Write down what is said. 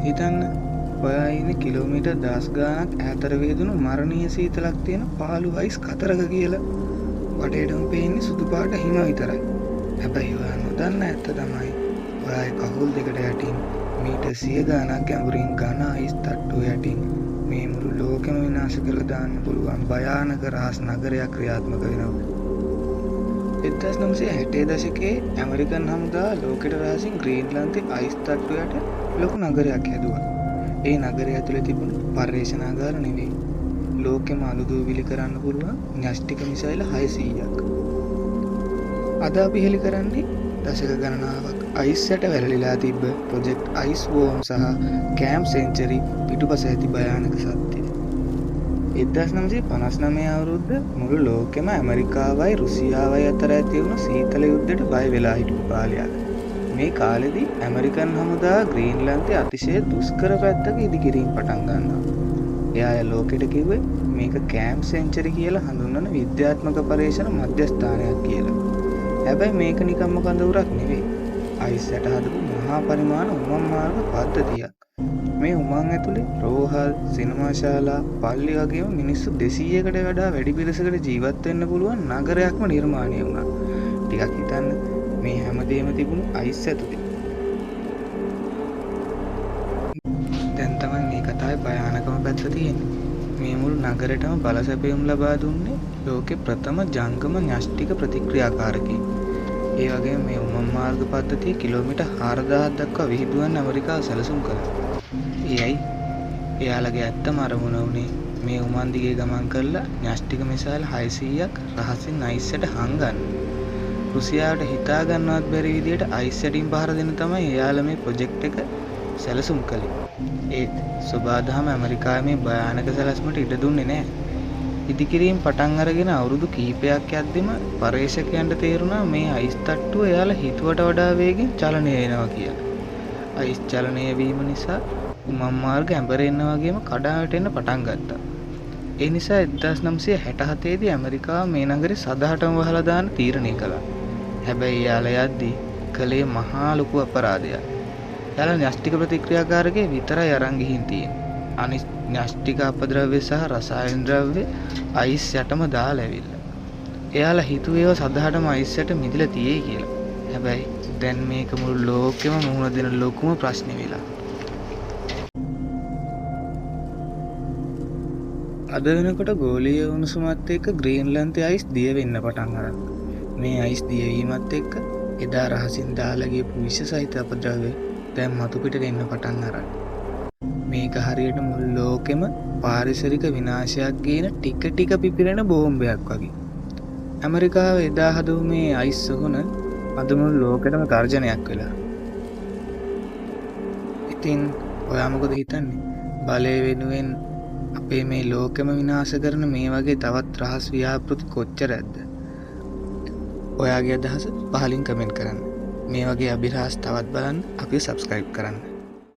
හිතන්න ඔයා ඉන්නේ කිලෝමීටර් 10 ගාණක් ඈතට වේදුණු මරණීය සීතලක් තියෙන පාළු අයිස් කතරක කියලා. වටේටම පේන්නේ සුදු පාට හිම විතරයි. හැබැයි ඔයා නොදන්න ඇත්ත තමයි ඔයාගේ කකුල් දෙකට යටින් මීටර් 100 ගාණක් ගැඹුරින් ඝන අයිස් තට්ටුව යටින් මේ මුළු ලෝකෙම විනාශ කරලා දාන්න පුළුවන් භයානක රහස් නගරයක් ක්‍රියාත්මක වෙනවා. 1960 දශකයේ ඇමරිකන් හමුදා ලෝකෙට රහසින් ග්‍රීන්ලන්තේ අයිස් තට්ටු යට ලොකු නගරයක් හැදුවා. ඒ නගරය ඇතුලේ තිබුණු පර්යේෂණාගාර නෙවෙයි. ලෝකෙම අලුදූවිලි කරන්න පුළුවන් න්‍යෂ්ටික මිසයිල් 600ක්. අද අපි හෙළි කරන්නේ දශක ගණනාවක් අයිස් යට වැළලීලා තිබ්බ ප්‍රොජෙක්ට් අයිස් වෝම් සහ කැම්ප් සෙන්චරි පිටුපස ඇති භයානක සත්‍යය. 1959 අවුරුද්ද මුළු ලෝකෙම ඇමරිකාවයි රුසියාවයි අතර ඇති වුණු සීතල යුද්ධයට බය වෙලා හිටපු කාලයක්. මේ කාලෙදී ඇමරිකන් හමුදා ග්‍රීන්ලන්තේ අතිශය දුෂ්කර පැත්තක ඉදිකිරීම පටන් ගන්නවා. එයා ලෝකෙට කිව්වේ මේක කැම්ප් සෙන්චරි කියලා හඳුන්වන විද්‍යාත්මක පරීක්ෂණ මධ්‍යස්ථානයක් කියලා. හැබැයි මේක නිකම්ම කඳවුරක් නෙවෙයි. අයිස් යට හදපු මහා පරිමාණ උමං මාර්ග පද්ධතියක්. මේ උමං ඇතුලේ රෝහල්, සිනමා ශාලා, පල්ලි වගේම මිනිස්සු 200කට වඩා වැඩි පිරිසකට ජීවත් වෙන්න පුළුවන් නගරයක්ම නිර්මාණය වුණා. ටිකක් හිතන්න මේ හැමදේම තිබුණු අයිස් ඇතුලේ. දැන් තමයි මේ කතාවේ භයානකම පැත්ත තියෙන්නේ. මේ මුළු නගරෙටම බලසැපයුම් ලබා දුන්නේ ලෝකේ ප්‍රථම ජංගම න්‍යෂ්ටික ප්‍රතික්‍රියාකාරකෙක්. ඒ වගේම මේ උමං මාර්ග පද්ධතිය කිලෝමීටර් 4000ක් දක්වා විහිදුවන්න ඇමරිකාව සැලසුම් කළා. එයයි එයාලගේ ඇත්තම අරමුණ උනේ මේ උමං දිගේ ගමන් කරලා න්‍යෂ්ටික මිසයිල් 600ක් රහසින් අයිස් යට හංගන්න. රුසියාවට හිතා ගන්නවත් බැරි විදියට අයිස් යටින් පහර දෙන්න තමයි එයාලා මේ ප්‍රොජෙක්ට් එක සැලසුම් කළේ. ඒත් සබාදහම ඇමරිකාවේ මේ භයානක සැලැස්මට ඉඩ දුන්නේ නැහැ. ඉදිකිරීම පටන් අරගෙන අවුරුදු කිහිපයක් යද්දිම පර්යේෂකයන්ට තේරුණා මේ අයිස් තට්ටුව එයාලා හිතුවට වඩා වේගෙන් චලනය වෙනවා කියලා. අයිස් චලනය වීම නිසා උමං මාර්ග ඇඹරෙන්න වගේම කඩා වැටෙන්න පටන් ගත්තා. ඒ නිසා 1967 දී ඇමරිකාව මේ නගරේ සදහටම වහලා දාන්න තීරණය කළා. හැබැයි එයාලා යද්දී කලේ මහා ලොකු අපරාධයක්. එයාලා න්‍යෂ්ටික ප්‍රතික්‍රියාකාරකේ විතරයි අරන් ගිහින් තියෙන්නේ. අනිත් න්‍යෂ්ටික අපද්‍රව්‍ය සහ රසායන ද්‍රව්‍ය අයිස් යටම දාලා ඇවිල්ලා. එයාලා හිතුවේ ඒවා සදහටම අයිස් යට මිදලා තියෙයි කියලා. හැබැයි දැන් මේක මුළු ලෝකෙම මුහුණ දෙන ලොකුම ප්‍රශ්නේ වෙලා. අද වෙනකොට ගෝලීය උණුසුමත් එක්ක ග්‍රීන්ලන්තේ අයිස් දිය වෙන්න පටන් අරන්. මේ අයිස් දිය වීමත් එක්ක එදා රහසින් දාලා ගියපු විෂ සහිත අපද්‍රව්‍ය දැන් මතු පිටට එන්න පටන් අරන්. මේක හරියට මුළු ලෝකෙම පාරිසරික විනාශයක් ගේන ටික ටික පිපිරෙන බෝම්බයක් වගේ. ඇමරිකාව එදා හදපු මේ අයිස් සොහන අද මුළු ලෝකෙටම තර්ජනයක් වෙලා. ඉතින් ඔයා මොකද හිතන්නේ? බලය වෙනුවෙන් අපේ මේ ලෝකෙම විනාශ කරන මේ වගේ තවත් රහස් ව්‍යාපෘති කොච්චරද? ඔයාගේ අදහස පහලින් කමෙන්ට් කරන්න. මේ වගේ අභිරහස් තවත් බලන්න අපිව සබ්ස්ක්‍රයිබ් කරන්න.